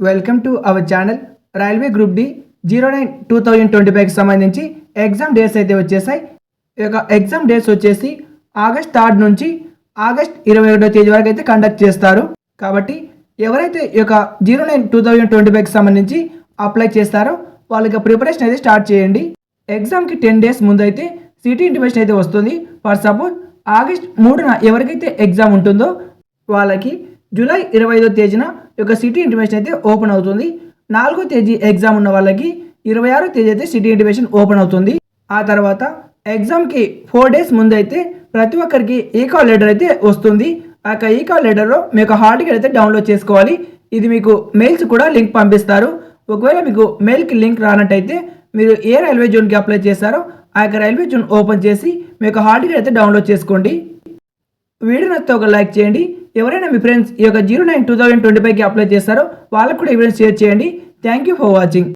Welcome to our channel. Railway group D 09/2025కి సంబంధించి exam dates అయితే వచ్చేసాయి. ఈ యొక్క ఎగ్జామ్ డేట్స్ వచ్చేసి ఆగస్ట్ 3 నుంచి ఆగస్ట్ 21వ తేదీ వరకు అయితే కండక్ట్ చేస్తారు. కాబట్టి ఎవరైతే ఈ యొక్క 09/2025కి సంబంధించి అప్లై చేస్తారో వాళ్ళకి ప్రిపరేషన్ అయితే స్టార్ట్ చేయండి. ఎగ్జామ్కి 10 డేస్ ముందు అయితే సిటీ ఇంటిమేషన్ అయితే వస్తుంది. ఫర్ సపోజ్ ఆగస్ట్ 3న ఎవరికైతే ఎగ్జామ్ ఉంటుందో వాళ్ళకి జూలై 25వ తేదీన యొక్క సిటీ ఇంటిమేషన్ అయితే ఓపెన్ అవుతుంది. 4వ తేదీ ఎగ్జామ్ ఉన్న వాళ్ళకి 26వ తేదీ అయితే సిటీ ఇంటిమేషన్ ఓపెన్ అవుతుంది. ఆ తర్వాత ఎగ్జామ్కి 4 డేస్ ముందు అయితే ప్రతి ఒక్కరికి ఈకాల్ లెటర్ అయితే వస్తుంది. ఆ యొక్క ఈకాల్ లెటర్లో మీ యొక్క హాల్ టికెట్ అయితే డౌన్లోడ్ చేసుకోవాలి. ఇది మీకు మెయిల్స్ కూడా లింక్ పంపిస్తారు. ఒకవేళ మీకు మెయిల్కి లింక్ రానట్టయితే మీరు ఏ రైల్వే జోన్కి అప్లై చేస్తారో ఆ యొక్క రైల్వే జోన్ ఓపెన్ చేసి మీ యొక్క హాల్ టికెట్ అయితే డౌన్లోడ్ చేసుకోండి. వీడియో నచ్చితే ఒక లైక్ చేయండి. ఎవరైనా మీ ఫ్రెండ్స్ ఈ యొక్క 09/2025కి అప్లై చేస్తారో వాళ్ళకు కూడా ఈ వీడియో షేర్ చేయండి. Thank you for watching.